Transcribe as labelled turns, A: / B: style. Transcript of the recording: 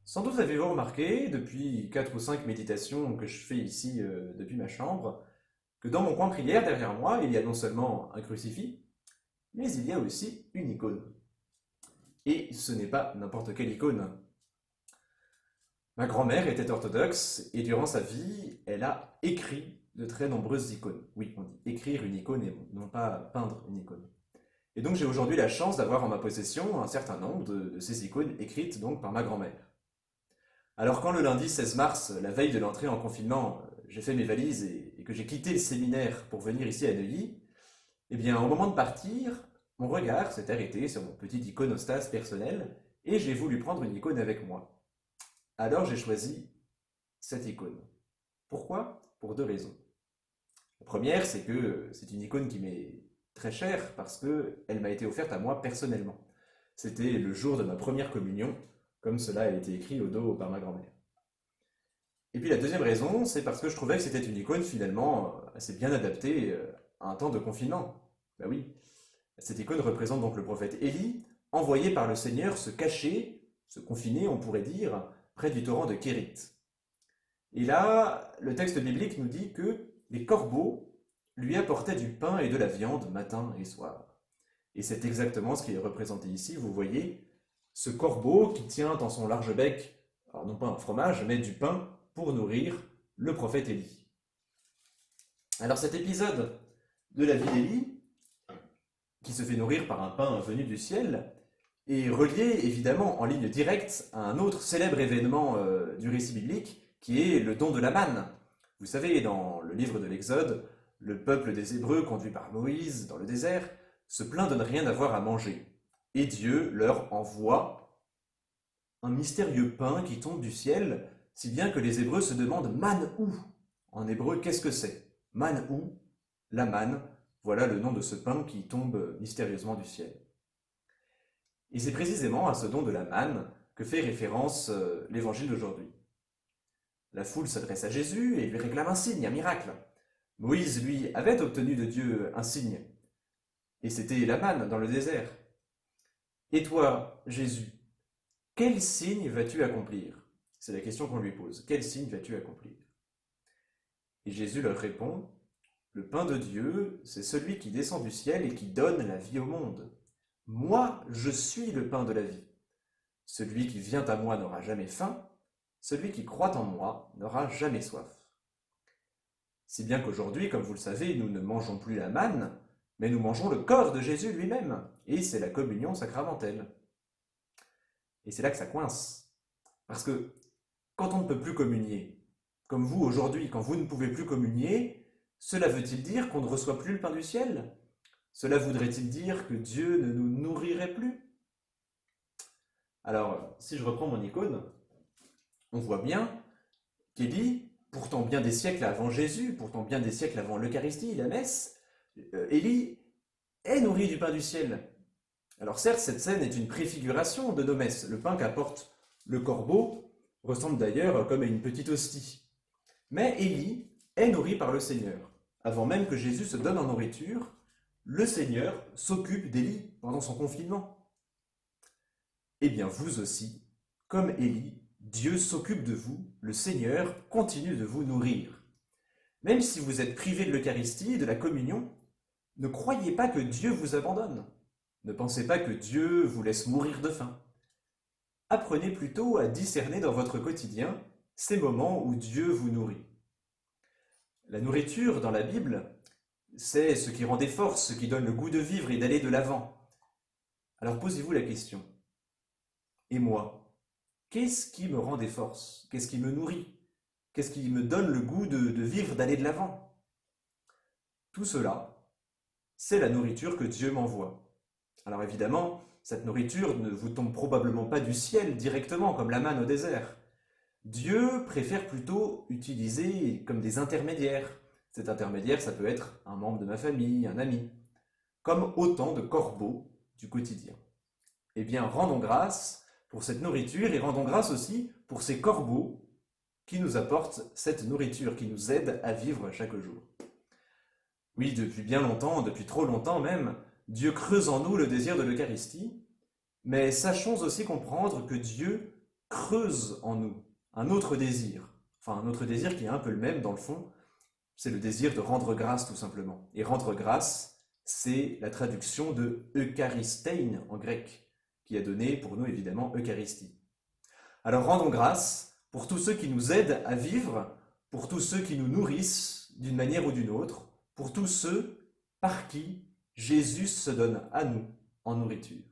A: Sans doute avez-vous remarqué, depuis 4 ou 5 méditations que je fais ici depuis ma chambre, que dans mon coin prière, derrière moi, il y a non seulement un crucifix, mais il y a aussi une icône. Et ce n'est pas n'importe quelle icône. Ma grand-mère était orthodoxe et durant sa vie, elle a écrit de très nombreuses icônes. Oui, on dit écrire une icône et non pas peindre une icône. Et donc j'ai aujourd'hui la chance d'avoir en ma possession un certain nombre de ces icônes écrites donc par ma grand-mère. Alors quand le lundi 16 mars, la veille de l'entrée en confinement, j'ai fait mes valises et que j'ai quitté le séminaire pour venir ici à Neuilly, eh bien au moment de partir, mon regard s'est arrêté sur mon petit iconostas personnel et j'ai voulu prendre une icône avec moi. Alors j'ai choisi cette icône. Pourquoi? Pour deux raisons. La première, c'est que c'est une icône qui m'est très chère parce qu'elle m'a été offerte à moi personnellement. C'était le jour de ma première communion, comme cela a été écrit au dos par ma grand-mère. Et puis la deuxième raison, c'est parce que je trouvais que c'était une icône finalement assez bien adaptée à un temps de confinement. Ben oui, cette icône représente donc le prophète Élie, envoyé par le Seigneur se cacher, se confiner, on pourrait dire, près du torrent de Kérit. Et là, le texte biblique nous dit que les corbeaux lui apportaient du pain et de la viande matin et soir. Et c'est exactement ce qui est représenté ici. Vous voyez ce corbeau qui tient dans son large bec, alors non pas un fromage, mais du pain pour nourrir le prophète Élie. Alors cet épisode de la vie d'Élie, qui se fait nourrir par un pain venu du ciel, est relié évidemment en ligne directe à un autre célèbre événement du récit biblique, qui est le don de la manne. Vous savez, dans le livre de l'Exode, le peuple des Hébreux, conduit par Moïse dans le désert, se plaint de ne rien avoir à manger. Et Dieu leur envoie un mystérieux pain qui tombe du ciel, si bien que les Hébreux se demandent manne où? En hébreu, qu'est-ce que c'est? Manne où? La manne, voilà le nom de ce pain qui tombe mystérieusement du ciel. Et c'est précisément à ce don de la manne que fait référence l'évangile d'aujourd'hui. La foule s'adresse à Jésus et lui réclame un signe, un miracle. Moïse, lui, avait obtenu de Dieu un signe, et c'était la manne dans le désert. Et toi, Jésus, quel signe vas-tu accomplir? C'est la question qu'on lui pose. Quel signe vas-tu accomplir? Et Jésus leur répond, le pain de Dieu, c'est celui qui descend du ciel et qui donne la vie au monde. Moi, je suis le pain de la vie. Celui qui vient à moi n'aura jamais faim, celui qui croit en moi n'aura jamais soif. Si bien qu'aujourd'hui, comme vous le savez, nous ne mangeons plus la manne, mais nous mangeons le corps de Jésus lui-même, et c'est la communion sacramentelle. Et c'est là que ça coince. Parce que quand on ne peut plus communier, comme vous aujourd'hui, quand vous ne pouvez plus communier, cela veut-il dire qu'on ne reçoit plus le pain du ciel? Cela voudrait-il dire que Dieu ne nous nourrirait plus? Alors, si je reprends mon icône, on voit bien qu'Élie, pourtant bien des siècles avant Jésus, pourtant bien des siècles avant l'Eucharistie, la messe, Élie est nourri du pain du ciel. Alors certes, cette scène est une préfiguration de nos messes. Le pain qu'apporte le corbeau ressemble d'ailleurs comme à une petite hostie. Mais Élie est nourri par le Seigneur. Avant même que Jésus se donne en nourriture, le Seigneur s'occupe d'Élie pendant son confinement. Eh bien vous aussi, comme Élie, Dieu s'occupe de vous, le Seigneur continue de vous nourrir. Même si vous êtes privé de l'Eucharistie, de la communion, ne croyez pas que Dieu vous abandonne. Ne pensez pas que Dieu vous laisse mourir de faim. Apprenez plutôt à discerner dans votre quotidien ces moments où Dieu vous nourrit. La nourriture dans la Bible, c'est ce qui rend des forces, ce qui donne le goût de vivre et d'aller de l'avant. Alors posez-vous la question. Et moi, qu'est-ce qui me rend des forces? Qu'est-ce qui me nourrit? Qu'est-ce qui me donne le goût de vivre, d'aller de l'avant? Tout cela, c'est la nourriture que Dieu m'envoie. Alors évidemment, cette nourriture ne vous tombe probablement pas du ciel directement, comme la manne au désert. Dieu préfère plutôt utiliser comme des intermédiaires. Cet intermédiaire, ça peut être un membre de ma famille, un ami, comme autant de corbeaux du quotidien. Eh bien, rendons grâce pour cette nourriture et rendons grâce aussi pour ces corbeaux qui nous apportent cette nourriture, qui nous aident à vivre chaque jour. Oui, depuis bien longtemps, depuis trop longtemps même, Dieu creuse en nous le désir de l'Eucharistie, mais sachons aussi comprendre que Dieu creuse en nous un autre désir, enfin un autre désir qui est un peu le même dans le fond, c'est le désir de rendre grâce tout simplement. Et rendre grâce, c'est la traduction de Eucharistein en grec, qui a donné pour nous évidemment Eucharistie. Alors rendons grâce pour tous ceux qui nous aident à vivre, pour tous ceux qui nous nourrissent d'une manière ou d'une autre, pour tous ceux par qui Jésus se donne à nous en nourriture.